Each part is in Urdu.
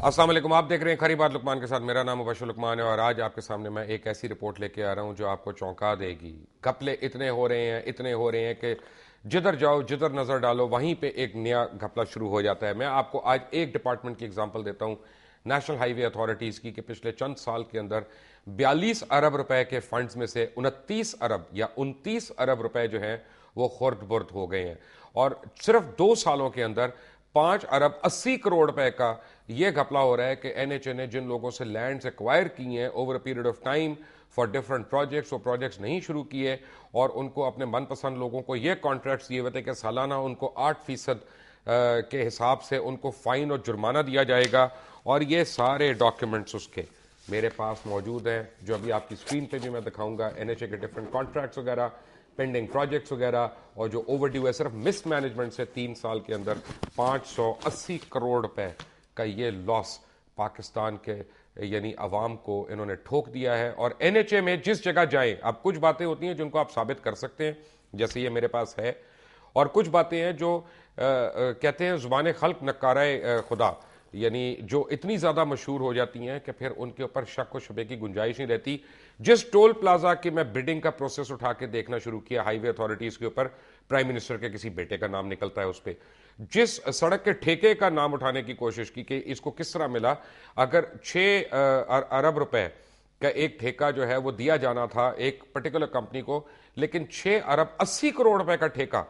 السلام علیکم، آپ دیکھ رہے ہیں کھری بات لقمان کے ساتھ. میرا نام مبشر لقمان ہے اور آج آپ کے سامنے میں ایک ایسی رپورٹ لے کے آ رہا ہوں جو آپ کو چونکا دے گی. گھپلے اتنے ہو رہے ہیں کہ جدھر جاؤ جدھر نظر ڈالو وہیں پہ ایک نیا گھپلا شروع ہو جاتا ہے. میں آپ کو آج ایک ڈپارٹمنٹ کی ایگزامپل دیتا ہوں نیشنل ہائی وے اتھارٹیز کی، کہ پچھلے چند سال کے اندر 42 ارب روپے کے فنڈز میں سے 29 ارب یا 29 ارب روپے جو ہیں وہ خرد برد ہو گئے ہیں. اور صرف 2 سالوں کے اندر 5 ارب 80 کروڑ روپے کا یہ گھپلا ہو رہا ہے کہ این ایچ اے نے جن لوگوں سے لینڈز ایکوائر کی ہیں over a period of time for different projects, وہ پروجیکٹس نہیں شروع کیے اور ان کو اپنے من پسند لوگوں کو یہ کانٹریکٹس دیے ہوئے تھے کہ سالانہ ان کو 8% کے حساب سے ان کو فائن اور جرمانہ دیا جائے گا. اور یہ سارے ڈاکیومنٹس اس کے میرے پاس موجود ہیں جو ابھی آپ کی اسکرین پہ بھی میں دکھاؤں گا. این ایچ اے کے ڈفرنٹ کانٹریکٹس وغیرہ، پینڈنگ پروجیکٹس وغیرہ، اور جو اوور ڈیو ہے صرف مس مینجمنٹ سے 3 سال کے اندر 580 کروڑ روپے کا یہ لاس پاکستان کے یعنی عوام کو انہوں نے ٹھوک دیا ہے. اور این ایچ اے میں جس جگہ جائیں، اب کچھ باتیں ہوتی ہیں جن کو آپ ثابت کر سکتے ہیں جیسے یہ میرے پاس ہے، اور کچھ باتیں ہیں جو کہتے ہیں زبان خلق نکارہ خدا، یعنی جو اتنی زیادہ مشہور ہو جاتی ہیں کہ پھر ان کے اوپر شک و شبے کی گنجائش نہیں رہتی. جس ٹول پلازا کی میں بڈنگ کا پروسیس اٹھا کے دیکھنا شروع کیا ہائی وے اتھارٹیز کے اوپر، پرائم منسٹر کے کسی بیٹے کا نام نکلتا ہے اس پہ. جس سڑک کے ٹھیکے کا نام اٹھانے کی کوشش کی کہ اس کو کس طرح ملا، اگر 6 ارب روپے کا ایک ٹھیکہ جو ہے وہ دیا جانا تھا ایک پرٹیکولر کمپنی کو، لیکن 6 ارب 80 کروڑ روپے کا ٹھیکہ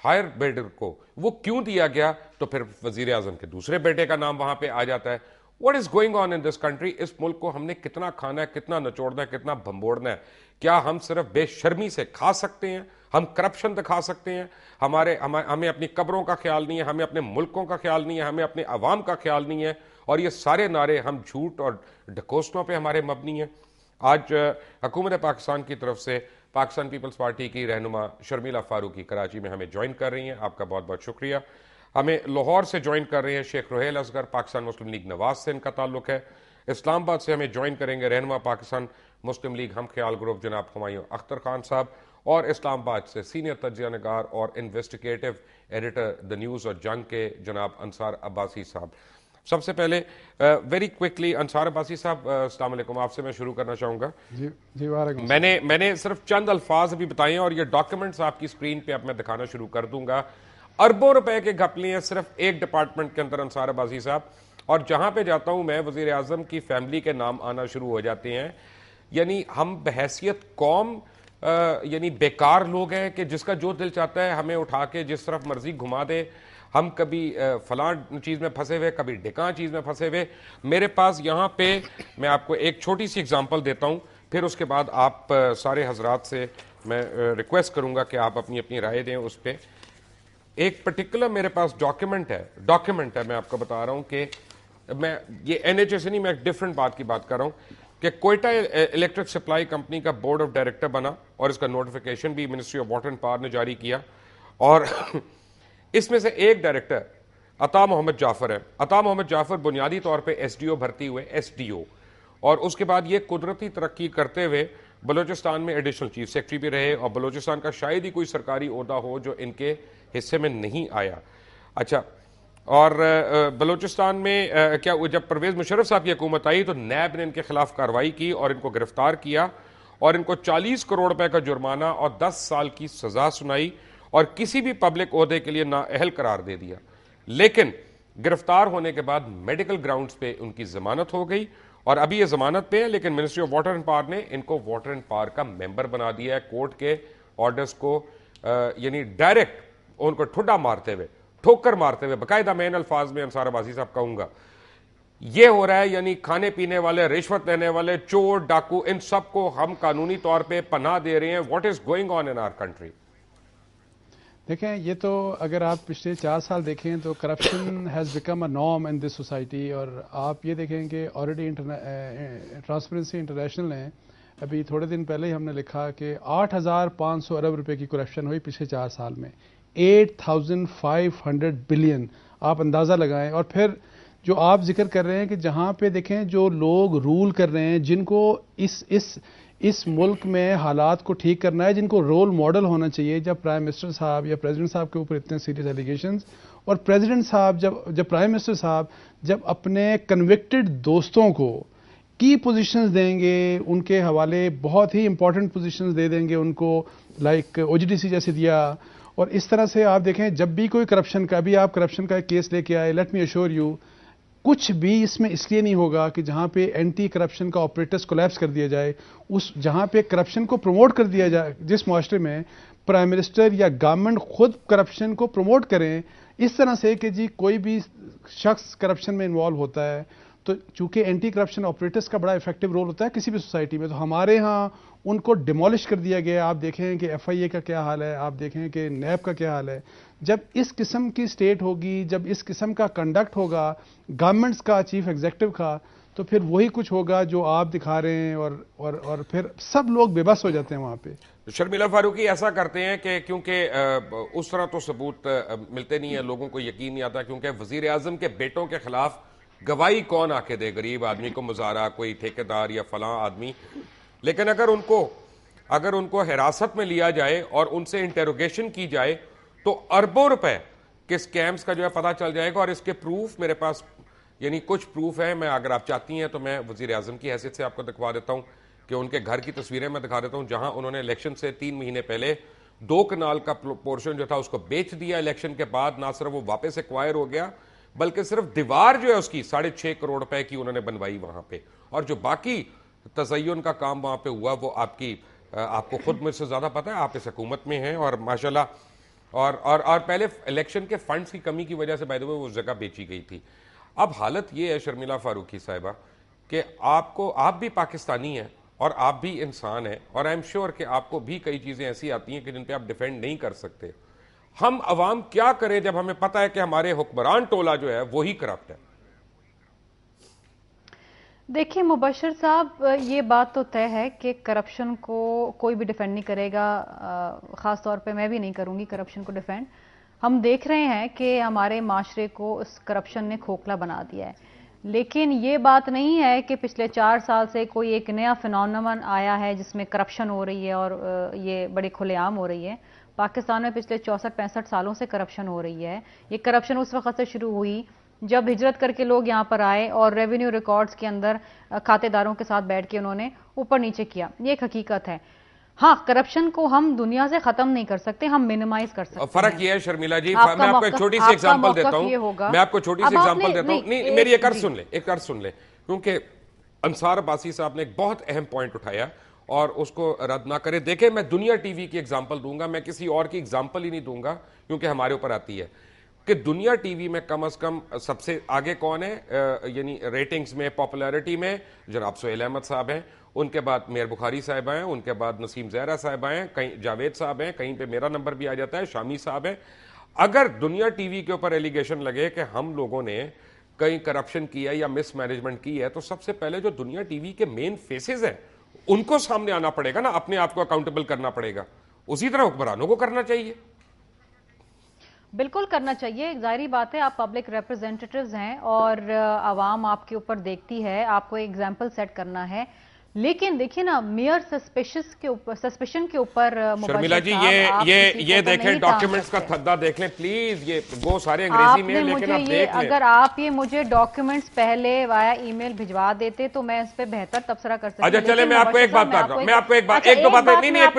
ہائر بیڈر کو وہ کیوں دیا گیا، تو پھر وزیر اعظم کے دوسرے بیٹے کا نام وہاں پہ آ جاتا ہے. What is going on in this country? اس ملک کو ہم نے کتنا کھانا ہے، کتنا نچوڑنا ہے، کتنا بھمبوڑنا ہے؟ کیا ہم صرف بے شرمی سے کھا سکتے ہیں؟ ہم کرپشن دکھا سکتے ہیں؟ ہمیں اپنی قبروں کا خیال نہیں ہے، ہمیں اپنے ملکوں کا خیال نہیں ہے، ہمیں اپنے عوام کا خیال نہیں ہے، اور یہ سارے نعرے ہم جھوٹ اور ڈھکوسلوں پہ ہمارے مبنی ہیں. آج حکومت پاکستان کی طرف سے پاکستان پیپلز پارٹی کی رہنما شرمیلا فاروقی کراچی میں ہمیں جوائن کر رہی ہیں. آپ کا بہت بہت شکریہ. ہمیں لاہور سے جوائن کر رہے ہیں شیخ روہیل اصغر، پاکستان مسلم لیگ نواز سے ان کا تعلق ہے. اسلام آباد سے ہمیں جوائن کریں گے رہنما پاکستان مسلم لیگ ہم خیال گروپ جناب ہمایوں اختر خان صاحب، اور اسلام آباد سے سینئر تجزیہ نگار اور انویسٹیگیٹو ایڈیٹر دا نیوز اور جنگ کے جناب انصار عباسی صاحب. سب سے پہلے ویری کوئکلی انصار عباسی صاحب، السلام علیکم، آپ سے میں شروع کرنا چاہوں گا. جی وعلیکم. میں نے صرف چند الفاظ ابھی بتائے ہیں اور یہ ڈاکیومنٹس آپ کی اسکرین پہ اب میں دکھانا شروع کر دوں گا. اربوں روپے کے گھپلے ہیں صرف ایک ڈپارٹمنٹ کے اندر انصار عباسی صاحب، اور جہاں پہ جاتا ہوں میں وزیر اعظم کی فیملی کے نام آنا شروع ہو جاتے ہیں. یعنی ہم بحیثیت قوم یعنی بیکار لوگ ہیں کہ جس کا جو دل چاہتا ہے ہمیں اٹھا کے جس طرف مرضی گھما دے. ہم کبھی فلاں چیز میں پھنسے ہوئے، کبھی ڈکاں چیز میں پھنسے ہوئے. میرے پاس یہاں پہ میں آپ کو ایک چھوٹی سی اگزامپل دیتا ہوں، پھر اس کے بعد آپ سارے حضرات سے میں ریکویسٹ کروں گا کہ آپ اپنی اپنی رائے دیں اس پہ. ایک پرٹیکولر میرے پاس ڈاکیومنٹ ہے میں آپ کو بتا رہا ہوں کہ میں یہ این ایچ اے سے نہیں، میں ایک ڈفرنٹ بات کی بات کر رہا ہوں کہ کوئٹہ الیکٹرک سپلائی کمپنی کا بورڈ آف ڈائریکٹر بنا اور اس کا نوٹیفیکیشن بھی ministry of water and power نے جاری کیا. اور اس میں سے ایک ڈائریکٹر عطا محمد جعفر ہے. عطا محمد جعفر بنیادی طور پہ ایس ڈی او بھرتی ہوئے، ایس ڈی او، اور اس کے بعد یہ قدرتی ترقی کرتے ہوئے بلوچستان میں ایڈیشنل چیف سیکرٹری بھی رہے، اور بلوچستان کا شاید ہی کوئی سرکاری عہدہ ہو جو ان کے حصے میں نہیں آیا. اچھا، اور بلوچستان میں کیا جب پرویز مشرف صاحب کی حکومت آئی تو نیب نے ان کے خلاف کارروائی کی اور ان کو گرفتار کیا اور ان کو 40 کروڑ روپے کا جرمانہ اور 10 سال کی سزا سنائی اور کسی بھی پبلک عہدے کے لیے نااہل قرار دے دیا. لیکن گرفتار ہونے کے بعد میڈیکل گراؤنڈز پہ ان کی ضمانت ہو گئی اور ابھی یہ ضمانت پہ ہے، لیکن ministry of water and power نے ان کو واٹر اینڈ پاور کا ممبر بنا دیا ہے. کورٹ کے آرڈرز کو یعنی ڈائریکٹ ان کو ٹھڈا مارتے ہوئے، ٹھوکر مارتے ہوئے، باقاعدہ میں ان الفاظ میں انصار عباسی صاحب کہوں گا یہ ہو رہا ہے. یعنی کھانے پینے والے، رشوت لینے والے، چور ڈاکو، ان سب کو ہم قانونی طور پہ پناہ دے رہے ہیں. What is going on in our country? دیکھیں، یہ تو اگر آپ پچھلے 4 سال دیکھیں تو corruption has become a norm in this society. اور آپ یہ دیکھیں کہ آلریڈی ٹرانسپیرنسی انٹرنیشنل نے ابھی تھوڑے دن پہلے ہی ہم نے لکھا کہ 8,500 ارب روپے کی کرپشن ہوئی پچھلے 4 سال میں. 8,500 بلین، آپ اندازہ لگائیں. اور پھر جو آپ ذکر کر رہے ہیں کہ جہاں پہ دیکھیں جو لوگ رول کر رہے ہیں، جن کو اس ملک میں حالات کو ٹھیک کرنا ہے، جن کو رول ماڈل ہونا چاہیے، جب پرائم منسٹر صاحب یا پریزیڈنٹ صاحب کے اوپر اتنے سیریس ایلیگیشنز اور پریزیڈنٹ صاحب جب پرائم منسٹر صاحب جب اپنے کنوکٹڈ دوستوں کو کی پوزیشنز دیں گے، ان کے حوالے بہت ہی امپورٹنٹ پوزیشنز دے دیں گے ان کو، like oh G D C جیسے دیا، اور اس طرح سے آپ دیکھیں جب بھی کوئی کرپشن کا، ابھی آپ کرپشن کا ایک کیس لے کے آئے، لیٹ می ایشور یو کچھ بھی اس میں اس لیے نہیں ہوگا کہ جہاں پہ اینٹی کرپشن کا آپریٹس کولیپس کر دیا جائے، جہاں پہ کرپشن کو پروموٹ کر دیا جائے، جس معاشرے میں پرائم منسٹر یا گورنمنٹ خود کرپشن کو پروموٹ کریں اس طرح سے کہ جی کوئی بھی شخص کرپشن میں انوالو ہوتا ہے، تو چونکہ اینٹی کرپشن آپریٹرس کا بڑا افیکٹو رول ہوتا ہے کسی بھی سوسائٹی میں، تو ہمارے ہاں ان کو ڈیمولش کر دیا گیا. آپ دیکھیں کہ ایف آئی اے کا کیا حال ہے، آپ دیکھیں کہ نیب کا کیا حال ہے. جب اس قسم کی سٹیٹ ہوگی، جب اس قسم کا کنڈکٹ ہوگا گورنمنٹس کا، چیف ایگزیکٹو کا، تو پھر وہی کچھ ہوگا جو آپ دکھا رہے ہیں، اور پھر سب لوگ بے بس ہو جاتے ہیں وہاں پہ. شرمیلا فاروقی ایسا کرتے ہیں کہ کیونکہ اس طرح تو ثبوت ملتے نہیں ہیں، لوگوں کو یقین نہیں آتا، کیونکہ وزیر اعظم کے بیٹوں کے خلاف گواہی کون آ کے دے، غریب آدمی کو مظاہرہ، کوئی ٹھیکیدار یا فلاں آدمی. لیکن اگر ان کو حراست میں لیا جائے اور ان سے انٹیروگیشن کی جائے تو اربوں روپے کے سکیمز کا جو ہے پتہ چل جائے گا. اور اس کے پروف میرے پاس، یعنی کچھ پروف ہے، میں اگر آپ چاہتی ہیں تو میں وزیر اعظم کی حیثیت سے آپ کو دکھوا دیتا ہوں کہ ان کے گھر کی تصویریں میں دکھا دیتا ہوں، جہاں انہوں نے الیکشن سے 3 مہینے پہلے 2 کنال کا پورشن جو تھا اس کو بیچ دیا. الیکشن کے بعد نہ صرف وہ واپس ایکوائر ہو گیا بلکہ صرف دیوار جو ہے اس کی 6.5 کروڑ روپے کی انہوں نے بنوائی وہاں پہ، اور جو باقی تزین کا کام وہاں پہ ہوا وہ آپ کو خود مجھ سے زیادہ پتہ ہے، آپ اس حکومت میں ہیں اور ماشاءاللہ. اور پہلے الیکشن کے فنڈز کی کمی کی وجہ سے بائی دی وے وہ جگہ بیچی گئی تھی. اب حالت یہ ہے شرمیلا فاروقی صاحبہ کہ آپ بھی پاکستانی ہیں اور آپ بھی انسان ہیں، اور آئی ایم شیور کہ آپ کو بھی کئی چیزیں ایسی آتی ہیں کہ جن پہ آپ ڈیفینڈ نہیں کر سکتے. ہم عوام کیا کریں جب ہمیں پتہ ہے کہ ہمارے حکمران ٹولہ جو ہے وہی کرپٹ ہے؟ دیکھیں مبشر صاحب، یہ بات تو طے ہے کہ کرپشن کو کوئی بھی ڈیفینڈ نہیں کرے گا، خاص طور پہ میں بھی نہیں کروں گی کرپشن کو ڈیفینڈ. ہم دیکھ رہے ہیں کہ ہمارے معاشرے کو اس کرپشن نے کھوکھلا بنا دیا ہے، لیکن یہ بات نہیں ہے کہ پچھلے 4 سال سے کوئی ایک نیا فینومین آیا ہے جس میں کرپشن ہو رہی ہے اور یہ بڑے کھلے عام ہو رہی ہے. پاکستان میں پچھلے 64-65 سالوں سے کرپشن ہو رہی ہے. یہ کرپشن اس وقت سے شروع ہوئی جب ہجرت کر کے لوگ یہاں پر آئے اور ریونیو ریکارڈز کے اندر کھاتے داروں کے ساتھ بیٹھ کے انہوں نے اوپر نیچے کیا. یہ ایک حقیقت ہے. ہاں، کرپشن کو ہم دنیا سے ختم نہیں کر سکتے، ہم منیمائز کر سکتے ہیں. فرق یہ ہے شرمیلا جی، میں آپ کو ایک چھوٹی سی ایگزامپل دیتا ہوں، میری ایک عرض سن لیں کیونکہ انصار عباسی صاحب نے ایک بہت اہم پوائنٹ اٹھایا اور اس کو رد نہ کرے. دیکھیں میں دنیا ٹی وی کی ایگزامپل دوں گا، میں کسی اور کی ایگزامپل ہی نہیں دوں گا کیونکہ ہمارے اوپر آتی ہے کہ دنیا ٹی وی میں کم از کم سب سے آگے کون ہے، یعنی ریٹنگز میں، پاپولیرٹی میں جناب سہیل احمد صاحب ہیں، ان کے بعد میر بخاری صاحبہ ہیں، ان کے بعد نسیم زہرا صاحبہ ہیں، کہیں جاوید صاحب ہیں، کہیں پہ میرا نمبر بھی آ جاتا ہے، شامی صاحب ہیں. اگر دنیا ٹی وی کے اوپر ایلیگیشن لگے کہ ہم لوگوں نے کہیں کرپشن کیا یا مس مینجمنٹ کی ہے تو سب سے پہلے جو دنیا ٹی وی کے مین فیسز ہیں ان کو سامنے آنا پڑے گا نا، اپنے آپ کو اکاؤنٹیبل کرنا پڑے گا. اسی طرح حکمرانوں کو کرنا چاہیے. بالکل کرنا چاہیے. ظاہری بات ہے آپ پبلک ریپرزینٹیٹیوز ہیں اور عوام آپ کے اوپر دیکھتی ہے، آپ کو ایگزامپل سیٹ کرنا ہے. لیکن دیکھیں نا، میئر سسپیشن کے اوپر شرمیلا جی یہ دیکھیں ڈاکیومنٹس کا تھدا دیکھ لیں پلیز. یہ وہ سارے انگریزی میں لیکن آپ دیکھ لیں. اگر آپ یہ مجھے ڈاکیومنٹس پہلے وایا ای میل بھجوا دیتے تو میں اس پہ بہتر تبصرہ کر سکتی. اچھا چلے میں آپ کو ایک بات بتا رہا ہوں، میں آپ کو ایک دو باتیں نہیں ایک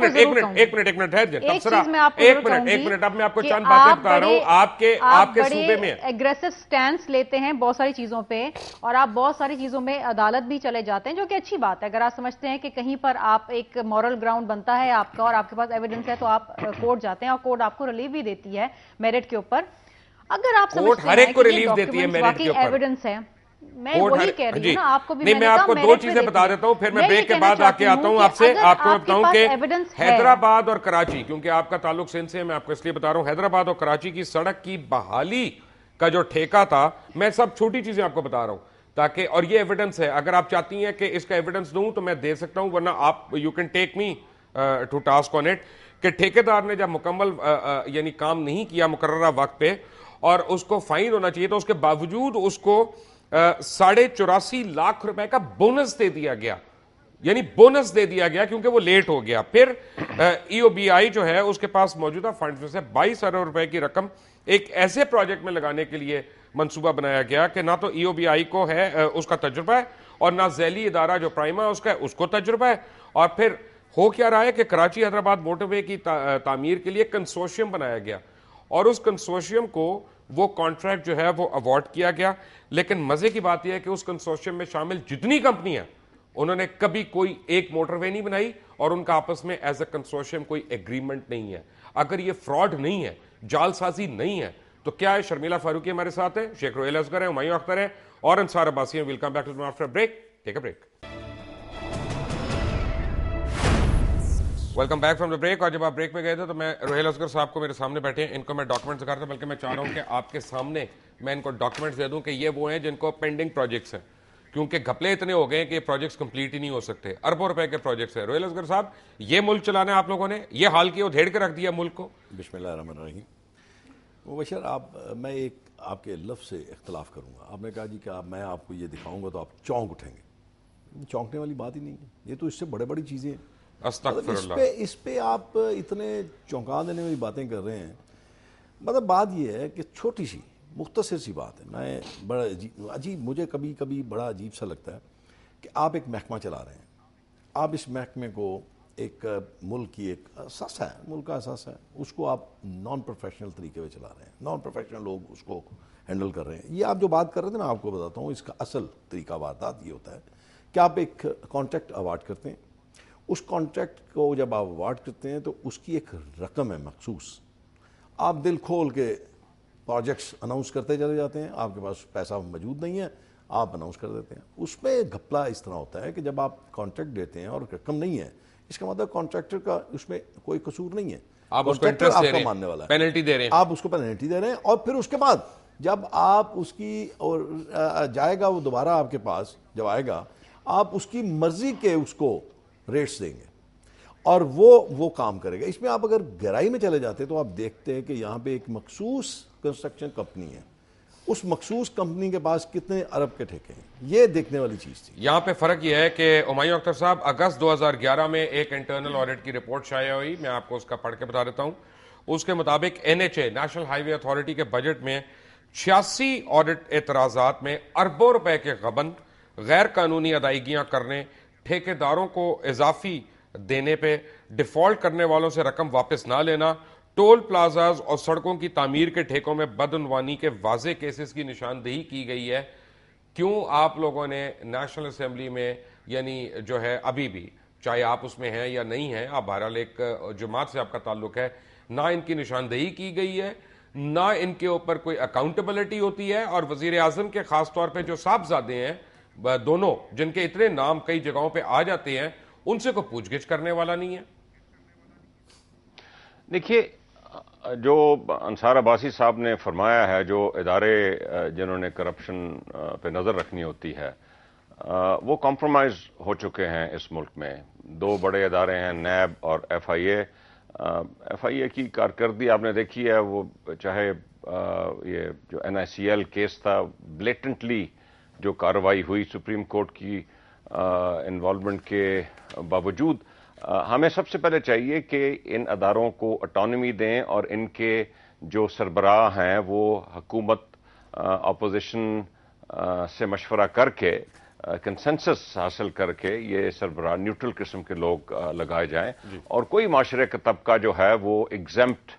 منٹ تبصرہ ایک منٹ اب میں آپ کو چند باتیں بتا رہا ہوں. آپ کے صوبے میں ایگریسو سٹینس لیتے ہیں بہت ساری چیزوں پہ اور آپ بہت ساری چیزوں میں عدالت بھی چلے جاتے ہیں، جو کہ اچھی بات ہے. اگر آپ سمجھتے ہیں کہ کہیں پر آپ ایک مورل گراؤنڈ بنتا ہے آپ کا اور آپ کے پاس ایویڈنس ہے تو آپ کورٹ جاتے ہیں اور کورٹ آپ کو ریلیف بھی دیتی ہے میرٹ کے اوپر. اگر آپ سمجھتے ہیں کہ یہ ڈاکیومنٹس واقعی ایویڈنس ہے، میں وہی کہہ رہی ہوں نا آپ کو بھی. نہیں، میں آپ کو 2 چیزیں بتا دیتا ہوں، پھر میں بریک کے بعد آ کے آتا ہوں آپ سے. آپ کو بتاؤں کہ حیدرآباد اور کراچی، کیونکہ آپ کا تعلق سندھ سے، میں آپ کو اس لیے بتا رہا ہوں، حیدرآباد اور کراچی کی سڑک کی بحالی کا جو ٹھیکہ تھا، میں سب چھوٹی چیزیں آپ کو بتا رہا ہوں تاکہ، اور یہ ایویڈنس ہے، اگر آپ چاہتی ہیں کہ اس کا ایویڈنس دوں تو میں دے سکتا ہوں، ورنہ آپ you can take me to task on it, کہ ٹھیکیدار نے جب مکمل یعنی کام نہیں کیا مقررہ وقت پہ اور اس کو فائن ہونا چاہیے تو اس کے باوجود اس کو 84.5 لاکھ روپے کا بونس دے دیا گیا. یعنی بونس دے دیا گیا کیونکہ وہ لیٹ ہو گیا. پھر EOBI جو ہے اس کے پاس موجودہ فنڈز میں سے 22 ارب روپے کی رقم ایک ایسے پروجیکٹ میں لگانے کے لیے منصوبہ بنایا گیا کہ نہ تو EOBI کو ہے اس کا تجربہ ہے اور نہ ذیلی ادارہ جو پرائما اس کا ہے اس کو تجربہ ہے. اور پھر ہو کیا رہا ہے کہ کراچی حیدرآباد موٹر وے کی تعمیر کے لیے کنسورشیم بنایا گیا اور اس کنسورشیم کو وہ کانٹریکٹ جو ہے وہ ایوارڈ کیا گیا. لیکن مزے کی بات یہ ہے کہ اس کنسورشیم میں شامل جتنی کمپنی ہیں انہوں نے کبھی کوئی ایک موٹر وے نہیں بنائی اور ان کا آپس میں ایز اے کنسورشیم کوئی ایگریمنٹ نہیں ہے. اگر یہ فراڈ نہیں ہے, جال سازی نہیں ہے, تو کیا ہے؟ شرمیلا فاروقی ہمارے ساتھ ہے, شیخ روہیل اصغر ہے, ہمایوں اختر ہے اور انصار عباسی ہیں. Welcome back to after break. Take a break. Welcome back from the break. اور جب آپ بریک میں گئے تھے تو میں روہیل اصغر صاحب کو میرے سامنے بیٹھے ہیں, ان کو میں ڈاکومنٹس دکھا رہا تھا, بلکہ میں چاہ رہا ہوں کہ آپ کے سامنے میں ان کو ڈاکومنٹس دے دوں کہ یہ وہ ہیں جن کو پینڈنگ پروجیکٹس ہیں, کیونکہ گھپلے اتنے ہو گئے ہیں کہ یہ پروجیکٹس کمپلیٹ ہی نہیں ہو سکتے. اربوں روپے کے پروجیکٹس ہیں. روہیل اصغر صاحب, یہ ملک چلانا ہے آپ لوگوں نے, یہ حال کیا ادھیڑ کے رکھ دیا ملک کو. بسم اللہ الرحمن الرحیم. مبشر, میں ایک آپ کے لفظ سے اختلاف کروں گا. آپ نے کہا جی کہ میں آپ کو یہ دکھاؤں گا تو آپ چونک اٹھیں گے. چونکنے والی بات ہی نہیں ہے, یہ تو اس سے بڑے بڑی چیزیں ہیں. استغفر اللہ. اس پہ آپ اتنے چونکا دینے والی باتیں کر رہے ہیں. مطلب بات یہ ہے کہ چھوٹی سی مختصر سی بات ہے. میں بڑا عجیب مجھے کبھی کبھی بڑا عجیب سا لگتا ہے کہ آپ ایک محکمہ چلا رہے ہیں. آپ اس محکمے کو ایک ملک کی ایک اساس ہے, ملک کا اساس ہے, اس کو آپ نان پروفیشنل طریقے سے چلا رہے ہیں. نان پروفیشنل لوگ اس کو ہینڈل کر رہے ہیں. یہ آپ جو بات کر رہے تھے میں آپ کو بتاتا ہوں, اس کا اصل طریقہ واردات یہ ہوتا ہے کہ آپ ایک کانٹریکٹ اوارڈ کرتے ہیں. اس کانٹریکٹ کو جب آپ اوارڈ کرتے ہیں تو اس کی ایک رقم ہے مخصوص. آپ دل کھول کے پروجیکٹس اناؤنس کرتے چلے جاتے ہیں. آپ کے پاس پیسہ موجود نہیں ہے, آپ اناؤنس کر دیتے ہیں. اس میں گھپلا اس طرح ہوتا ہے کہ جب آپ کانٹریکٹ دیتے ہیں اور رقم نہیں ہے, اس کا مطلب کانٹریکٹر کا اس میں کوئی قصور نہیں ہے. آپ اس کو انٹرسٹ دے رہے ہیں, ماننے والا ہے, پینلٹی دے رہے ہیں, آپ اس کو پینلٹی دے رہے ہیں. اور پھر اس کے بعد جب آپ اس کی اور جائے گا وہ دوبارہ آپ کے پاس جب آئے گا, آپ اس کی مرضی کے اس کو ریٹس دیں گے اور وہ کام کرے گا. اس میں آپ اگر گہرائی میں چلے جاتے تو آپ دیکھتے ہیں کہ یہاں پہ ایک مخصوص کنسٹرکشن کمپنی ہے. اس مخصوص کمپنی کے پاس کتنے ارب کے ٹھیکے ہیں, یہ دیکھنے والی چیز تھی. یہاں پہ فرق یہ ہے کہ ہمایوں اختر صاحب, اگست 2011 میں ایک انٹرنل آڈٹ کی رپورٹ شائع ہوئی, میں آپ کو اس کا پڑھ کے بتا دیتا ہوں. اس کے مطابق NHA نیشنل ہائی وے اتھارٹی کے بجٹ میں 86 آڈٹ اعتراضات میں اربوں روپے کے غبن, غیر قانونی ادائیگیاں کرنے, ٹھیکیداروں کو اضافی دینے پہ, ڈیفالٹ کرنے والوں سے رقم واپس نہ لینا, ٹول پلازاز اور سڑکوں کی تعمیر کے ٹھیکوں میں بدعنوانی کے واضح کیسز کی نشاندہی کی گئی ہے. کیوں آپ لوگوں نے نیشنل اسمبلی میں, یعنی جو ہے ابھی بھی, چاہے آپ اس میں ہیں یا نہیں ہیں, آپ بہرحال ایک جماعت سے آپ کا تعلق ہے, نہ ان کی نشاندہی کی گئی ہے, نہ ان کے اوپر کوئی اکاؤنٹیبلٹی ہوتی ہے, اور وزیر اعظم کے خاص طور پہ جو صاحبزادے ہیں دونوں, جن کے اتنے نام کئی جگہوں پہ آ جاتے ہیں, ان سے کوئی پوچھ گچھ کرنے والا نہیں ہے. دیکھیے, جو انصار عباسی صاحب نے فرمایا ہے, جو ادارے جنہوں نے کرپشن پہ نظر رکھنی ہوتی ہے وہ کمپرومائز ہو چکے ہیں اس ملک میں. دو بڑے ادارے ہیں, نیب اور FIA. FIA کی کارکردگی آپ نے دیکھی ہے, وہ چاہے یہ جو NICL کیس تھا, بلیٹنٹلی جو کارروائی ہوئی سپریم کورٹ کی انوالومنٹ کے باوجود, ہمیں سب سے پہلے چاہیے کہ ان اداروں کو اٹانومی دیں اور ان کے جو سربراہ ہیں وہ حکومت اپوزیشن سے مشورہ کر کے, کنسنسس حاصل کر کے یہ سربراہ نیوٹرل قسم کے لوگ لگائے جائیں, اور کوئی معاشرے کا طبقہ جو ہے وہ ایگزمپٹ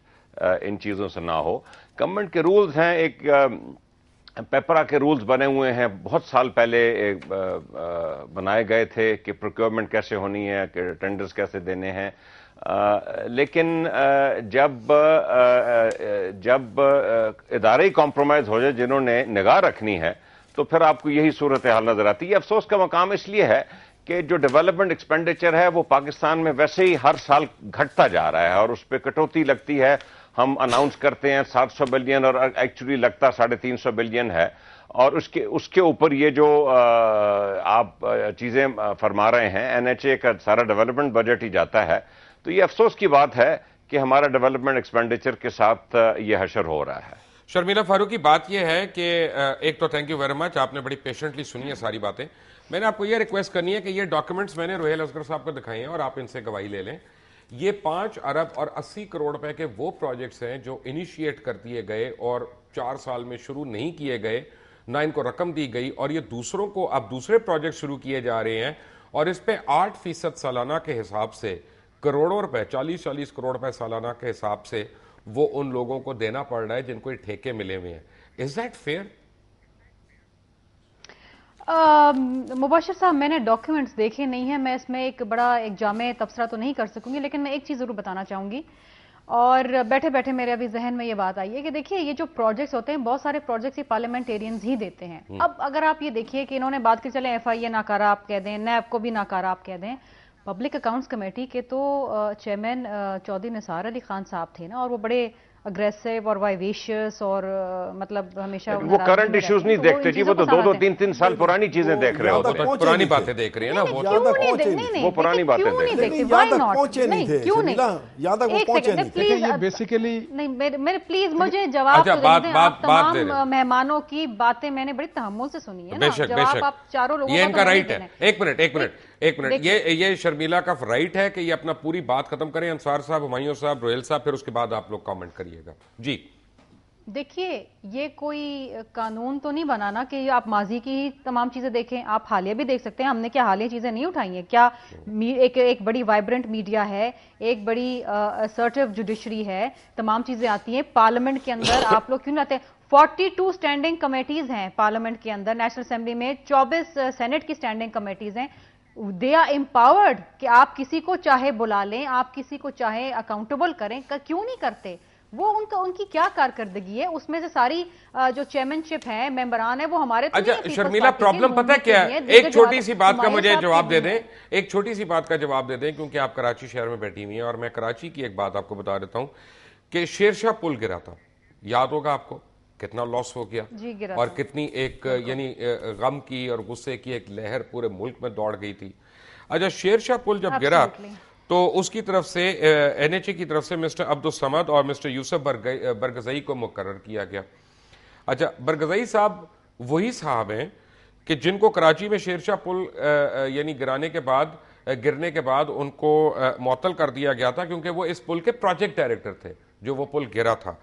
ان چیزوں سے نہ ہو. گورنمنٹ کے رولز ہیں, ایک پیپرا کے رولز بنے ہوئے ہیں, بہت سال پہلے بنائے گئے تھے کہ پروکیورمنٹ کیسے ہونی ہے, کہ ٹینڈرز کیسے دینے ہیں. لیکن جب ادارے کمپرومائز ہو جائے جنہوں نے نگاہ رکھنی ہے, تو پھر آپ کو یہی صورتحال نظر آتی ہے. یہ افسوس کا مقام اس لیے ہے کہ جو ڈیولپمنٹ ایکسپینڈیچر ہے وہ پاکستان میں ویسے ہی ہر سال گھٹتا جا رہا ہے, اور اس پہ کٹوتی لگتی ہے. ہم اناؤنس کرتے ہیں 700 بلین اور ایکچولی لگتا 350 بلین ہے, اور اس کے اوپر یہ جو آپ چیزیں فرما رہے ہیں, NHA کا سارا ڈیولپمنٹ بجٹ ہی جاتا ہے. تو یہ افسوس کی بات ہے کہ ہمارا ڈیولپمنٹ ایکسپینڈیچر کے ساتھ یہ حشر ہو رہا ہے. شرمیلا فاروقی, بات یہ ہے کہ ایک تو تھینک یو ویری مچ, آپ نے بڑی پیشنٹلی سنی ہے ساری باتیں. میں نے آپ کو یہ ریکویسٹ کرنی ہے کہ یہ ڈاکیومنٹس میں نے روہیل اصغر صاحب کو دکھائے ہیں اور آپ ان سے گواہی لے لیں. یہ 5 ارب اور 80 کروڑ روپے کے وہ پروجیکٹس ہیں جو انیشیٹ کر دیے گئے اور 4 سال میں شروع نہیں کیے گئے, نہ ان کو رقم دی گئی, اور یہ دوسروں کو اب دوسرے پروجیکٹ شروع کیے جا رہے ہیں اور اس پہ 8% سالانہ کے حساب سے کروڑوں روپے, 40 کروڑ روپے سالانہ کے حساب سے وہ ان لوگوں کو دینا پڑ رہا ہے جن کو یہ ٹھیکے ملے ہوئے ہیں. Is that fear? مباشر صاحب میں نے ڈاکیومنٹس دیکھے نہیں ہیں, میں اس میں ایک جامع تبصرہ تو نہیں کر سکوں گی, لیکن میں ایک چیز ضرور بتانا چاہوں گی اور بیٹھے بیٹھے میرے ابھی ذہن میں یہ بات آئی ہے کہ دیکھیے یہ جو پروجیکٹس ہوتے ہیں بہت سارے پروجیکٹس یہ پارلیمنٹیرینز ہی دیتے ہیں. اب اگر آپ یہ دیکھیے کہ انہوں نے بات کی چلیں ایف آئی اے ناکارہ آپ کہہ دیں, نیب کو بھی ناکارہ آپ کہہ دیں, پبلک اکاؤنٹس کمیٹی کے تو چیئرمین چودھری نثار علی خان صاحب تھے نا, اور وہ بڑے اگریسو اور وائیویشیس اور مطلب ہمیشہ وہ کرنٹ ایشوز نہیں دیکھتے جی, وہ تو 2-3 سال پرانی چیزیں دیکھ رہے ہوتے ہیں. پرانی باتیں دیکھ رہے ہیں نا, وہ پرانی باتیں یہ بیسیکلی میرے پلیز مجھے جواب دیں. آپ تمام مہمانوں کی باتیں میں نے بڑی تحمل سے سنی ہے نا, جواب آپ چاروں لوگوں یہ ان کا رائٹ ہے. ایک منٹ, یہ شرمیلا کا رائٹ ہے کہ یہ اپنا پوری بات ختم کریں. انصار صاحب, ہمایوں صاحب, روہیل صاحب, پھر اس کے بعد آپ لوگ کامنٹ کریے گا. جی دیکھیے یہ کوئی قانون تو نہیں بنانا کہ آپ ماضی کی ہی تمام چیزیں دیکھیں, آپ حالیہ بھی دیکھ سکتے ہیں. ہم نے کیا حالیہ چیزیں نہیں اٹھائی ہیں کیا؟ ایک بڑی وائبرنٹ میڈیا ہے, ایک بڑی اسرٹیو جوڈیشری ہے, تمام چیزیں آتی ہیں پارلیمنٹ کے اندر. آپ لوگ کیوں نہ آتے ہیں؟ 42 اسٹینڈنگ کمیٹیز ہیں پارلیمنٹ کے اندر, نیشنل اسمبلی میں 24 سینٹ کی اسٹینڈنگ کمیٹیز ہیں. دے آر امپاورڈ کہ آپ کسی کو چاہے بلا لیں, آپ کسی کو چاہے اکاؤنٹیبل کریں, کیوں نہیں کرتے؟ وہ ان کی کیا کارکردگی ہے؟ اس میں سے ساری جو چیئرمین شپ ہے, ممبران ہیں, وہ ہمارے تو اچھا شرمیلا پرابلم پتہ کیا ہے؟ ایک چھوٹی سی بات کا مجھے جواب دے دیں, ایک چھوٹی سی بات کا جواب دے دیں, کیونکہ آپ کراچی شہر میں بیٹھی ہوئی ہیں اور میں کراچی کی ایک بات آپ کو بتا دیتا ہوں کہ شیر شاہ پل گرا تھا, یاد ہوگا آپ کو کتنا لاس ہو گیا اور کتنی ایک یعنی غم کی اور غصے کی ایک لہر پورے ملک میں دوڑ گئی تھی. اچھا شیر شاہ پل جب گرا تو اس کی طرف سے این ایچ اے کی طرف سے مسٹر عبدالصمد اور مسٹر یوسف برگزئی کو مقرر کیا گیا. اچھا برگزئی صاحب وہی صاحب ہیں کہ جن کو کراچی میں شیر شاہ پل یعنی گرنے کے بعد ان کو معطل کر دیا گیا تھا کیونکہ وہ اس پل کے پروجیکٹ ڈائریکٹر تھے جو وہ پل گرا تھا.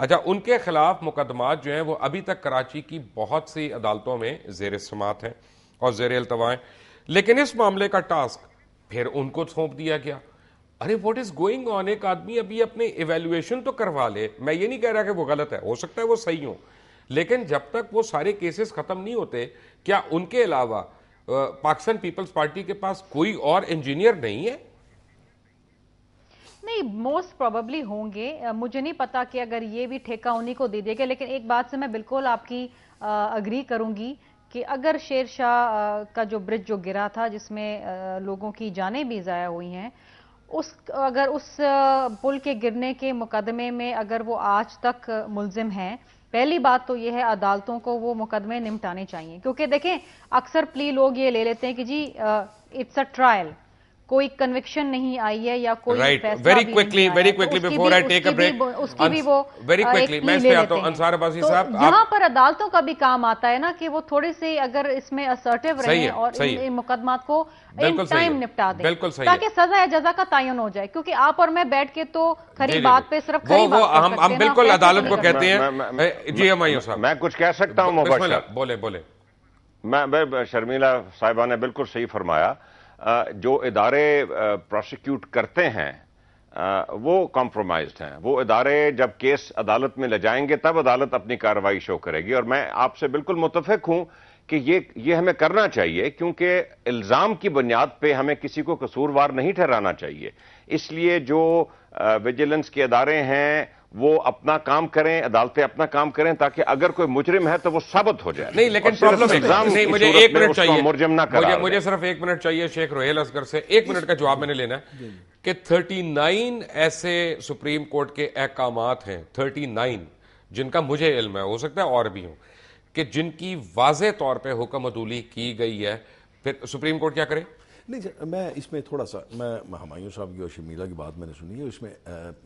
اچھا ان کے خلاف مقدمات جو ہیں وہ ابھی تک کراچی کی بہت سی عدالتوں میں زیر سماعت ہیں اور زیر التوا ہیں, لیکن اس معاملے کا ٹاسک پھر ان کو سونپ دیا گیا. ارے واٹ از گوئنگ آن؟ ایک آدمی ابھی اپنے ایویلویشن تو کروا لے. میں یہ نہیں کہہ رہا کہ وہ غلط ہے, ہو سکتا ہے وہ صحیح ہو, لیکن جب تک وہ سارے کیسز ختم نہیں ہوتے, کیا ان کے علاوہ پاکستان پیپلز پارٹی کے پاس کوئی اور انجینئر نہیں ہے؟ نہیں, موسٹ پروبیبلی ہوں گے. مجھے نہیں پتا کہ اگر یہ بھی ٹھیکہ انہی کو دے دیا گیا, لیکن ایک بات سے میں بالکل آپ کی اگری کروں گی کہ اگر شیر شاہ کا جو برج جو گرا تھا جس میں لوگوں کی جانیں بھی ضائع ہوئی ہیں, اگر اس پل کے گرنے کے مقدمے میں اگر وہ آج تک ملزم ہیں, پہلی بات تو یہ ہے عدالتوں کو وہ مقدمے نمٹانے چاہیے. کیونکہ دیکھیں اکثر پلی لوگ یہ لے لیتے ہیں کہ جی اٹس اے ٹرائل, کوئی کنوکشن نہیں آئی ہے یا کوئی فیصلہ very quickly before I take a break, اس کی بھی وہ ویری کوئکلی میں اس پہ آتا ہوں. انصار عباسی صاحب یہاں پر عدالتوں کا بھی کام آتا ہے نا کہ وہ تھوڑے سے اگر اس میں اسرٹیو رہیں اور ان مقدمات کو ان ٹائم نپٹا دیں تاکہ سزا جزا کا تعین ہو جائے. کیونکہ آپ اور میں بیٹھ کے تو کھری بات پہ صرف کھری بات کر سکتے ہیں, ہم بالکل عدالت کو کہتے ہیں. جی ہمایوں صاحب میں کچھ کہہ سکتا ہوں مباشر؟ بولے. میں شرمیلا صاحبہ نے بالکل صحیح فرمایا. جو ادارے پروسیکیوٹ کرتے ہیں وہ کمپرومائزڈ ہیں. وہ ادارے جب کیس عدالت میں لے جائیں گے تب عدالت اپنی کارروائی شو کرے گی. اور میں آپ سے بالکل متفق ہوں کہ یہ ہمیں کرنا چاہیے, کیونکہ الزام کی بنیاد پہ ہمیں کسی کو قصوروار نہیں ٹھہرانا چاہیے. اس لیے جو ویجیلنس کے ادارے ہیں وہ اپنا کام کریں, عدالتیں اپنا کام کریں, تاکہ اگر کوئی مجرم ہے تو وہ ثابت ہو جائے. نہیں لیکن پرابلم نہیں, مجھے 1 منٹ چاہیے, مرجم نہ کریں. مجھے صرف 1 منٹ چاہیے شیخ روہیل اصغر سے. 1 منٹ کا جواب میں نے لینا ہے کہ 39 ایسے سپریم کورٹ کے احکامات ہیں, 39 جن کا مجھے علم ہے, ہو سکتا ہے اور بھی ہوں, کہ جن کی واضح طور پہ حکم عدولی کی گئی ہے. پھر سپریم کورٹ کیا کرے؟ نہیں سر, میں اس میں تھوڑا سا میں ہمایوں صاحب کی اور شرمیلا کی بات میں نے سنی ہے. اس میں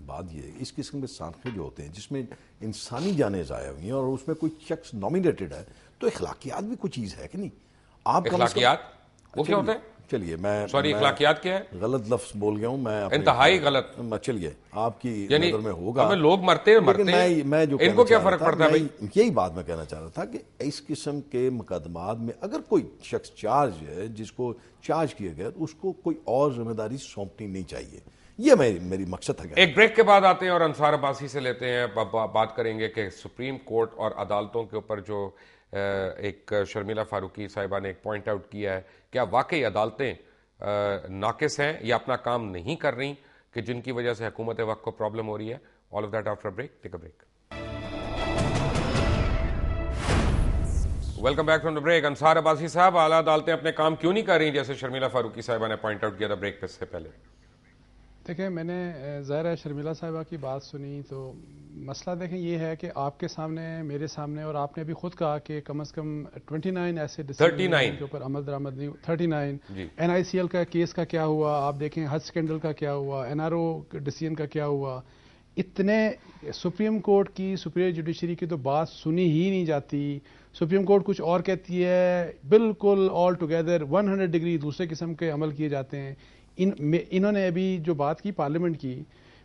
بات یہ ہے اس قسم کے سانحے جو ہوتے ہیں جس میں انسانی جانیں ضائع ہوئی ہیں اور اس میں کوئی شخص نامینیٹڈ ہے, تو اخلاقیات بھی کوئی چیز ہے کہ نہیں. آپ اخلاقیات وہ کیا ہوتا ہے؟ چلیے میں سوری اخلاقیات کیا ہے؟ غلط لفظ بول گیا ہوں میں، انتہائی غلط. چلیے آپ کی یعنی نظر میں ہوگا، ہمیں لوگ مرتے ہیں میں جو ان کو کیا فرق پڑتا ہے بھائی؟ یہی بات میں کہنا چاہ رہا تھا کہ اس قسم کے مقدمات میں اگر کوئی شخص چارج ہے، جس کو چارج کیا گیا، تو اس کو کوئی اور ذمہ داری سونپنی نہیں چاہیے. یہ میری مقصد ہے. ایک بریک کے بعد آتے ہیں اور انصار عباسی سے لیتے ہیں، بات کریں گے کہ سپریم کورٹ اور عدالتوں کے اوپر جو ایک شرمیلا فاروقی صاحبہ نے ایک پوائنٹ آؤٹ کیا ہے، کیا واقعی عدالتیں ناقص ہیں یا اپنا کام نہیں کر رہی کہ جن کی وجہ سے حکومت وقت کو پرابلم ہو رہی ہے؟ All of that after break. Take a break. Welcome back from the break. Ansar Abbasi صاحب، اعلیٰ عدالتیں اپنے کام کیوں نہیں کر رہی جیسے شرمیلا فاروقی صاحبہ نے پوائنٹ آؤٹ کیا تھا بریک سے پہلے؟ دیکھیں میں نے ظاہر ہے شرمیلا صاحبہ کی بات سنی تو مسئلہ دیکھیں یہ ہے کہ آپ کے سامنے، میرے سامنے، اور آپ نے بھی خود کہا کہ کم از کم 29 ایسے ڈیسیژن کے اوپر عمل درآمد نہیں. 39 NICL کا کیس کا کیا ہوا، آپ دیکھیں حج اسکینڈل کا کیا ہوا، NRO ڈیسیژن کا کیا ہوا. اتنے سپریم کورٹ کی، سپیریئر جوڈیشری کی تو بات سنی ہی نہیں جاتی. سپریم کورٹ کچھ اور کہتی ہے، بالکل آل ٹوگیدر 100 ڈگری دوسرے قسم کے عمل کیے جاتے ہیں. انہوں نے ابھی جو بات کی پارلیمنٹ کی،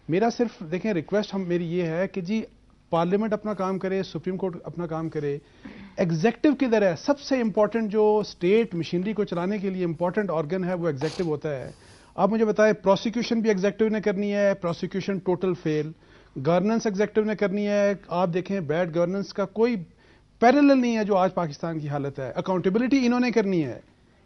میرا صرف دیکھیں ریکویسٹ میری یہ ہے کہ جی پارلیمنٹ اپنا کام کرے، سپریم کورٹ اپنا کام کرے. ایگزیکٹو کدھر ہے؟ سب سے امپورٹنٹ جو اسٹیٹ مشینری کو چلانے کے لیے امپورٹنٹ آرگن ہے وہ ایگزیکٹو ہوتا ہے. آپ مجھے بتائیں، پروسیکیوشن بھی ایگزیکٹو نے کرنی ہے، پروسیکیوشن ٹوٹل فیل. گورننس ایگزیکٹو نے کرنی ہے. آپ دیکھیں بیڈ گورننس کا کوئی پیرلل نہیں ہے جو آج پاکستان کی حالت ہے. اکاؤنٹیبلٹی انہوں نے کرنی ہے،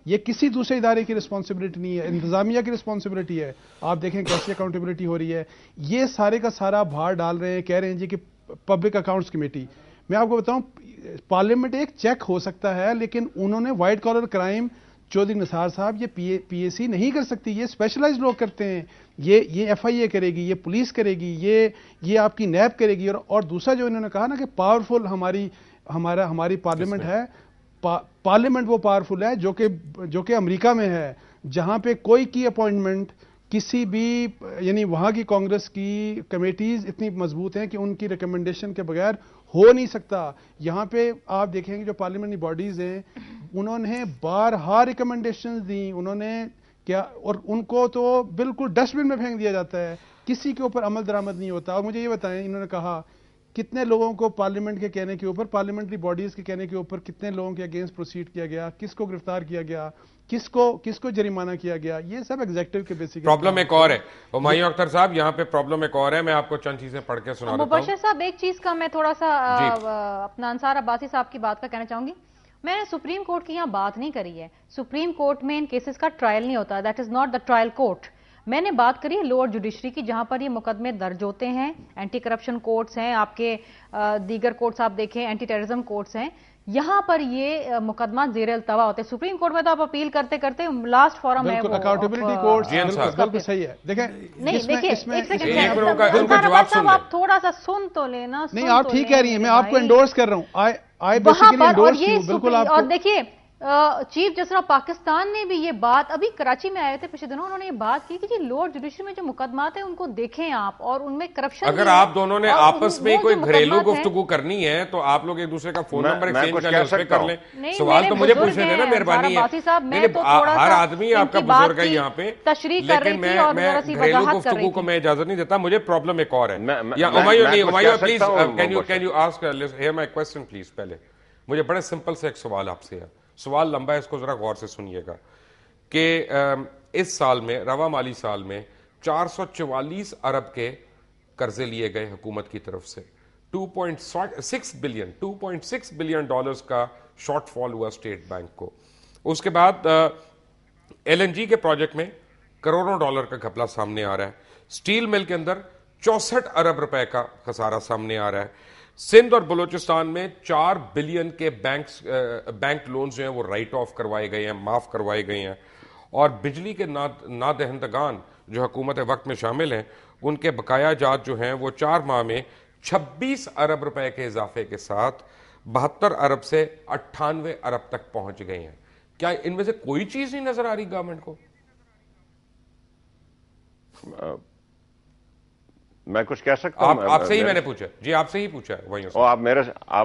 یہ کسی دوسرے ادارے کی رسپانسبلٹی نہیں ہے، انتظامیہ کی رسپانسبلٹی ہے. آپ دیکھیں کیسی اکاؤنٹیبلٹی ہو رہی ہے. یہ سارے کا سارا بھار ڈال رہے ہیں، کہہ رہے ہیں جی کہ پبلک اکاؤنٹس کمیٹی. میں آپ کو بتاؤں پارلیمنٹ ایک چیک ہو سکتا ہے، لیکن انہوں نے وائٹ کالر کرائم، چودھری نثار صاحب، یہ پی اے سی نہیں کر سکتی. یہ اسپیشلائز لوگ کرتے ہیں. یہ FIA کرے گی، یہ پولیس کرے گی، یہ آپ کی نیب کرے گی. اور دوسرا جو انہوں نے کہا نا کہ پاورفل ہماری پارلیمنٹ ہے. پارلیمنٹ وہ پاورفل ہے جو کہ امریکہ میں ہے، جہاں پہ کوئی کی اپوائنٹمنٹ کسی بھی، یعنی وہاں کی کانگریس کی کمیٹیز اتنی مضبوط ہیں کہ ان کی ریکمنڈیشن کے بغیر ہو نہیں سکتا. یہاں پہ آپ دیکھیں گے جو پارلیمنٹری باڈیز ہیں انہوں نے بارہا ریکمنڈیشنز دیں، انہوں نے کیا، اور ان کو تو بالکل ڈسٹ بن میں پھینک دیا جاتا ہے. کسی کے اوپر عمل درآمد نہیں ہوتا. اور مجھے یہ بتائیں، انہوں نے کہا کتنے لوگوں کو پارلیمنٹ کے کہنے کے اوپر، پارلیمنٹری باڈیز کے کہنے کے اوپر کتنے لوگوں کے اگینسٹ پروسیڈ کیا گیا، کس کو گرفتار کیا گیا، کس کو جرمانہ کیا گیا. یہ سب ایگزیکٹو کے بیسک پرابلم ایک اور ہے. ہمایوں اختر صاحب، یہاں پہ پرابلم ایک اور ہے، میں آپ کو چند چیزیں پڑھ کے سنا دیتا ہوں. مبشر صاحب ایک چیز کا میں تھوڑا سا اپنا انصار عباسی صاحب کی بات کا کہنا چاہوں گی. میں نے سپریم کورٹ کی یہاں بات نہیں کری ہے. سپریم کورٹ میں ان کیسز کا ٹرائل نہیں ہوتا. That is not the trial court. میں نے بات کری ہے لوور جوڈیشری کی، جہاں پر یہ مقدمے درج ہوتے ہیں. اینٹی کرپشن کورٹس ہیں، آپ کے دیگر کورٹس آپ دیکھیں، اینٹی ٹیررزم کورٹس ہیں. یہاں پر یہ مقدمات زیر التوا ہوتے ہیں. سپریم کورٹ میں تو آپ اپیل کرتے کرتے لاسٹ فورم ہے وہ اکاؤنٹیبلٹی کورٹ. بالکل صحیح ہے. دیکھیں نہیں، دیکھیں ایک سیکنڈ، آپ تھوڑا سا سن تو لینا. نہیں، آپ ٹھیک کہہ رہی ہیں، میں آپ کو انڈورس کر رہا ہوں. I basically endorse you. بالکل. اور دیکھیے چیف جسٹس آف پاکستان نے بھی یہ بات، ابھی کراچی میں آئے تھے پچھلے دنوں، انہوں نے یہ بات کی کہ جی لوور جوڈیشری میں جو مقدمات ہیں ان کو دیکھیں آپ، اور ان میں کرپشن. اگر آپ دونوں نے آپس میں کوئی گھریلو گفتگو کرنی ہے تو آپ لوگ ایک دوسرے کا فون نمبر ایکسچینج کر لیں، اس پہ کر لیں. سوال تو مجھے پوچھنے دینا، مہربانی ہے. ہر آدمی آپ کا بزرگ ہے یہاں پہ، لیکن میں گھریلو گفتگو کو میں اجازت نہیں دیتا. مجھے پرابلم ایک اور ہے. Humayun please can you ask here my question please. پہلے مجھے بڑے سمپل سے ایک سوال آپ سے ہے. سوال لمبا ہے، اس کو ذرا غور سے سنیے گا کہ اس سال میں، رواں مالی سال میں 444 ارب کے قرضے لیے گئے حکومت کی طرف سے. 2.6 بلین ڈالرز کا شارٹ فال ہوا اسٹیٹ بینک کو. اس کے بعد LNG کے پروجیکٹ میں کروڑوں ڈالر کا گھپلہ سامنے آ رہا ہے. اسٹیل مل کے اندر 64 ارب روپے کا خسارہ سامنے آ رہا ہے. سندھ اور بلوچستان میں 4 بلین کے بینک لونز جو ہیں وہ رائٹ آف کروائے گئے ہیں، معاف کروائے گئے ہیں. اور بجلی کے نادہندگان جو حکومت وقت میں شامل ہیں، ان کے بقایا جات جو ہیں وہ 4 ماہ میں 26 ارب روپے کے اضافے کے ساتھ 72 ارب سے 98 ارب تک پہنچ گئے ہیں. کیا ان میں سے کوئی چیز نہیں نظر آ رہی گورنمنٹ کو؟ میں کچھ کہہ سکتا ہوں؟ آپ سے ہی میں نے پوچھا. جی آپ سے ہی پوچھا ہے. وہیں آپ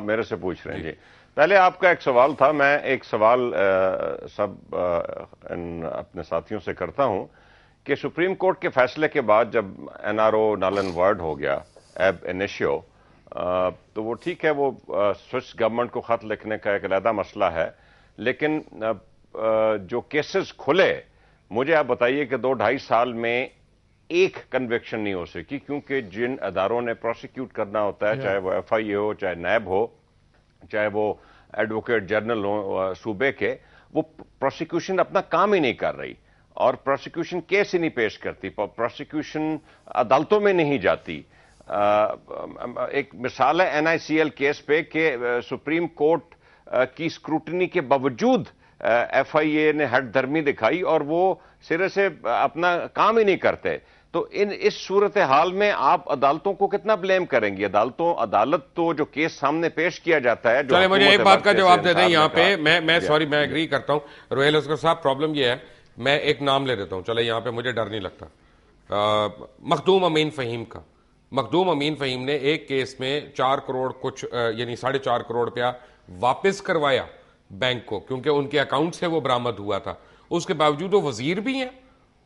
میرے سے پوچھ رہے ہیں. جی پہلے آپ کا ایک سوال تھا، میں ایک سوال سب اپنے ساتھیوں سے کرتا ہوں کہ سپریم کورٹ کے فیصلے کے بعد جب N R O null and void ہو گیا ایب انیشیو، تو وہ ٹھیک ہے، وہ سوئس گورنمنٹ کو خط لکھنے کا ایک علیحدہ مسئلہ ہے، لیکن جو کیسز کھلے، مجھے آپ بتائیے کہ 2-2.5 سال میں ایک کنوکشن نہیں ہو سکی، کیونکہ جن اداروں نے پروسیکیوٹ کرنا ہوتا ہے، چاہے وہ ایف آئی اے ہو، چاہے نیب ہو، چاہے وہ ایڈوکیٹ جنرل ہوں صوبے کے، وہ پروسیکیوشن اپنا کام ہی نہیں کر رہی اور پروسیکیوشن کیس ہی نہیں پیش کرتی، پروسیکیوشن عدالتوں میں نہیں جاتی. ایک مثال ہے این آئی سی ایل کیس پہ کہ سپریم کورٹ کی اسکروٹنی کے باوجود ایف آئی اے نے ہٹ دھرمی دکھائی اور وہ سرے سے اپنا کام ہی نہیں کرتے. تو اس صورتحال میں آپ عدالتوں کو کتنا بلیم کریں گی؟ عدالت تو جو کیس سامنے پیش کیا جاتا ہے، چلے مجھے ایک بات کا جواب دے دیں یہاں پہ. میں سوری، میں ایگری کرتا ہوں روہیل اسکر صاحب. پرابلم یہ ہے، میں ایک نام لے دیتا ہوں، چلے یہاں پہ مجھے ڈر نہیں لگتا. مخدوم امین فہیم کا. مخدوم امین فہیم نے ایک کیس میں 4 کروڑ کچھ یعنی 4.5 کروڑ روپیہ واپس کروایا بینک کو، کیونکہ ان کے اکاؤنٹ سے وہ برآمد ہوا تھا. اس کے باوجود وہ وزیر بھی ہیں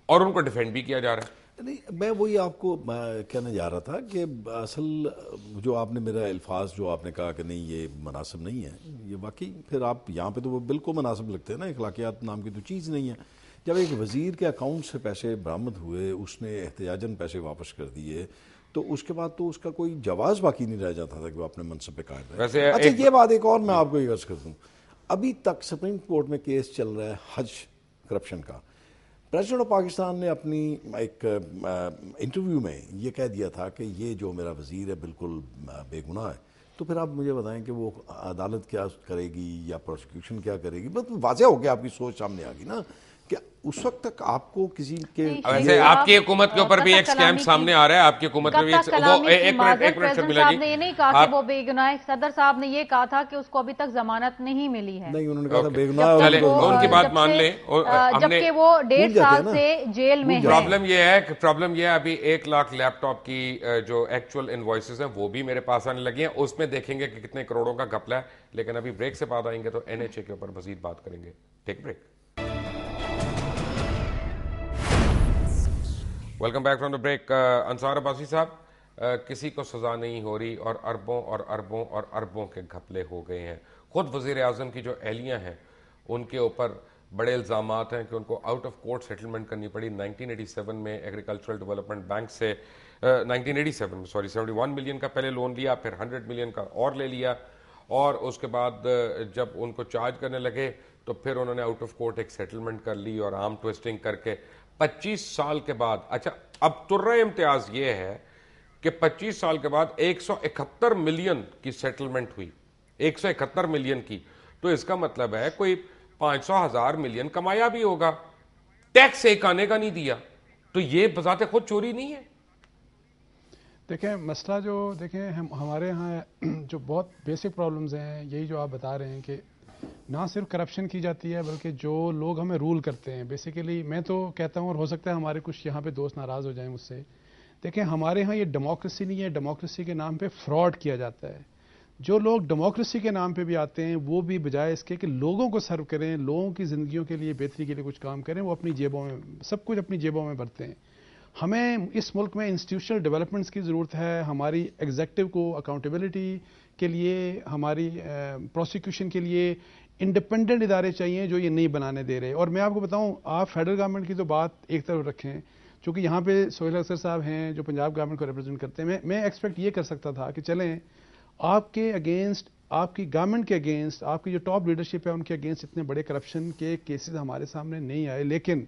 اور ان کو ڈیفینڈ بھی کیا جا رہا ہے. نہیں، میں وہی آپ کو کہنے جا رہا تھا کہ اصل جو آپ نے میرا الفاظ جو آپ نے کہا کہ نہیں یہ مناسب نہیں ہے، یہ واقعی پھر آپ یہاں پہ تو وہ بالکل مناسب لگتے ہیں نا. اخلاقیات نام کی تو چیز نہیں ہے. جب ایک وزیر کے اکاؤنٹ سے پیسے برآمد ہوئے، اس نے احتجاجاً پیسے واپس کر دیے، تو اس کے بعد تو اس کا کوئی جواز باقی نہیں رہ جاتا تھا کہ وہ اپنے منصب پہ قائم رہے. اچھا یہ بات ایک اور میں آپ کو یہ عرض کر دوں، ابھی تک سپریم کورٹ میں کیس چل رہا ہے حج کرپشن کا. پریزیڈنٹ آف پاکستان نے اپنی ایک انٹرویو میں یہ کہہ دیا تھا کہ یہ جو میرا وزیر ہے بالکل بے گناہ ہے. تو پھر آپ مجھے بتائیں کہ وہ عدالت کیا کرے گی یا پروسیکیوشن کیا کرے گی؟ بس واضح ہو گیا، آپ کی سوچ سامنے آ گئی نا کہ اس وقت تک آپ کو کسی کے ویسے آپ کی حکومت کے اوپر بھی ایک سکیم سامنے آ رہا ہے. آپ کی حکومت میں بھی ایک منٹ صاحب نے یہ نہیں کہا کہ وہ بے گناہ ہے. صدر صاحب نے یہ کہا تھا کہ اس کو ابھی تک ضمانت نہیں ملی ہے. نہیں، انہوں نے کہا تھا بے گناہ. ان کی بات مان لیں، جبکہ وہ 1.5 سال سے جیل میں ہے. پرابلم یہ ہے ابھی 1 لاکھ لیپ ٹاپ کی جو ایکچوئل انوائسز ہیں وہ بھی میرے پاس آنے لگے ہیں. اس میں دیکھیں گے کہ کتنے کروڑوں کا گھپلا ہے. لیکن ابھی بریک سے بعد آئیں گے تو این ایچ اے کے اوپر مزید بات کریں گے. Take break. Welcome back from the break. Ansar Abbasi صاحب، کسی کو سزا نہیں ہو رہی اور اربوں اور اربوں اور اربوں کے گھپلے ہو گئے ہیں. خود وزیر اعظم کی جو اہلیہ ہیں ان کے اوپر بڑے الزامات ہیں کہ ان کو آؤٹ آف کورٹ سیٹلمنٹ کرنی پڑی. 1987 میں ایگریکلچرل ڈیولپمنٹ بینک سے 71 ملین کا پہلے لون لیا، پھر 100 ملین کا اور لے لیا، اور اس کے بعد جب ان کو چارج کرنے لگے تو پھر انہوں نے آؤٹ آف کورٹ ایک سیٹلمنٹ کر لی اور آرم ٹویسٹنگ کر کے 25 سال کے بعد. اچھا، اب ترہ امتیاز یہ ہے کہ 25 سال کے بعد 171 ملین کی سیٹلمنٹ ہوئی، 171 ملین کی. تو اس کا مطلب ہے کوئی 500,000 ملین کمایا بھی ہوگا، ٹیکس ایک آنے کا نہیں دیا. تو یہ بذات خود چوری نہیں ہے؟ دیکھیں مسئلہ جو دیکھیں ہمارے ہاں جو بہت بیسک پرابلمز ہیں، یہی جو آپ بتا رہے ہیں کہ نہ صرف کرپشن کی جاتی ہے بلکہ جو لوگ ہمیں رول کرتے ہیں. بیسیکلی میں تو کہتا ہوں، اور ہو سکتا ہے ہمارے کچھ یہاں پہ دوست ناراض ہو جائیں مجھ سے، دیکھیں ہمارے ہاں یہ ڈیموکریسی نہیں ہے. ڈیموکریسی کے نام پہ فراڈ کیا جاتا ہے. جو لوگ ڈیموکریسی کے نام پہ بھی آتے ہیں وہ بھی بجائے اس کے کہ لوگوں کو سرو کریں، لوگوں کی زندگیوں کے لیے بہتری کے لیے کچھ کام کریں، وہ اپنی جیبوں میں سب کچھ اپنی جیبوں میں بھرتے ہیں. ہمیں اس ملک میں انسٹیٹیوشنل ڈیولپمنٹس کی ضرورت ہے. ہماری ایگزیکٹو کو اکاؤنٹیبلٹی کے لیے، ہماری پروسیکیوشن کے لیے انڈیپینڈنٹ ادارے چاہیے جو یہ نہیں بنانے دے رہے. اور میں آپ کو بتاؤں، آپ فیڈرل گورنمنٹ کی تو بات ایک طرف رکھیں، چونکہ یہاں پہ سہیل اسکر صاحب ہیں جو پنجاب گورنمنٹ کو ریپرزینٹ کرتے ہیں. میں ایکسپیکٹ یہ کر سکتا تھا کہ چلیں آپ کے اگینسٹ، آپ کی گورنمنٹ کے اگینسٹ، آپ کی جو ٹاپ لیڈرشپ ہے ان کے اگینسٹ اتنے بڑے کرپشن کے کیسز ہمارے سامنے نہیں آئے. لیکن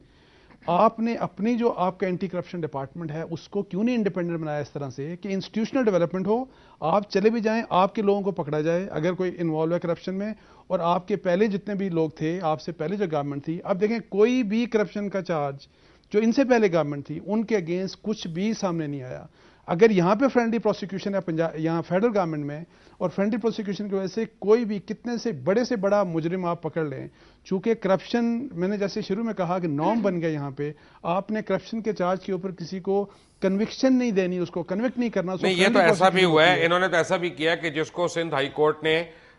آپ نے اپنی جو آپ کا اینٹی کرپشن ڈپارٹمنٹ ہے اس کو کیوں نہیں انڈیپینڈنٹ بنایا اس طرح سے کہ انسٹیٹیوشنل ڈیولپمنٹ ہو، آپ چلے بھی جائیں، آپ کے لوگوں کو پکڑا جائے اگر کوئی انوالو ہے کرپشن میں. اور آپ کے پہلے جتنے بھی لوگ تھے، آپ سے پہلے جو گورنمنٹ تھی، اب دیکھیں کوئی بھی کرپشن کا چارج جو ان سے پہلے گورنمنٹ تھی ان کے اگینسٹ کچھ بھی سامنے نہیں آیا. اگر یہاں پہ فرینڈلی پروسیکیوشن ہے یہاں فیڈرل گورنمنٹ میں، اور فرینڈلی پروسیکیوشن کی وجہ سے کوئی بھی کتنے سے بڑا مجرم آپ پکڑ لیں، چونکہ کرپشن میں نے جیسے شروع میں کہا کہ نارم بن گیا یہاں پہ، آپ نے کرپشن کے چارج کے اوپر کسی کو کنوکشن نہیں دینی، اس کو کنوکٹ نہیں کرنا. نہیں، یہ تو ایسا بھی ہوا ہے، انہوں نے تو ایسا بھی کیا کہ جس کو سندھ ہائی کورٹ نے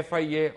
FIA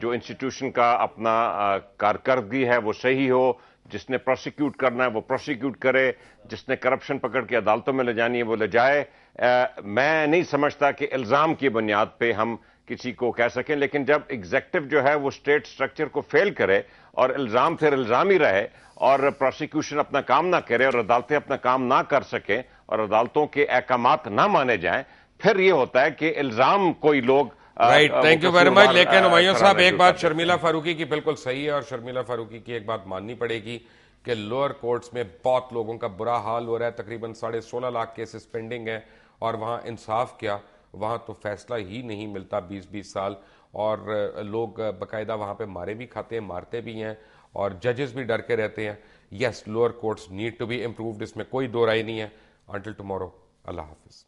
جو انسٹیٹیوشن کا اپنا کارکردگی ہے وہ صحیح ہو، جس نے پروسیکیوٹ کرنا ہے وہ پروسیکیوٹ کرے، جس نے کرپشن پکڑ کے عدالتوں میں لے جانی ہے وہ لے جائے. میں نہیں سمجھتا کہ الزام کی بنیاد پہ ہم کسی کو کہہ سکیں، لیکن جب ایگزیکٹو جو ہے وہ اسٹیٹ سٹرکچر کو فیل کرے اور الزام پھر الزام ہی رہے اور پروسیکیوشن اپنا کام نہ کرے اور عدالتیں اپنا کام نہ کر سکیں اور عدالتوں کے احکامات نہ مانے جائیں، پھر یہ ہوتا ہے کہ الزام کوئی لوگ right. Thank you very much. لیکن ہمایوں صاحب ایک بات شرمیلا فاروقی کی بالکل صحیح ہے، اور شرمیلا فاروقی کی ایک بات ماننی پڑے گی کہ لوئر کورٹس میں بہت لوگوں کا برا حال ہو رہا ہے. تقریباً 16.5 لاکھ کیسز پینڈنگ ہیں، اور وہاں انصاف کیا، وہاں تو فیصلہ ہی نہیں ملتا 20 سال، اور لوگ باقاعدہ وہاں پہ مارے بھی کھاتے ہیں، مارتے بھی ہیں، اور ججز بھی ڈر کے رہتے ہیں. Yes, lower courts need to be improved, اس میں کوئی دو رائے نہیں ہے. انٹل ٹمورو، اللہ حافظ.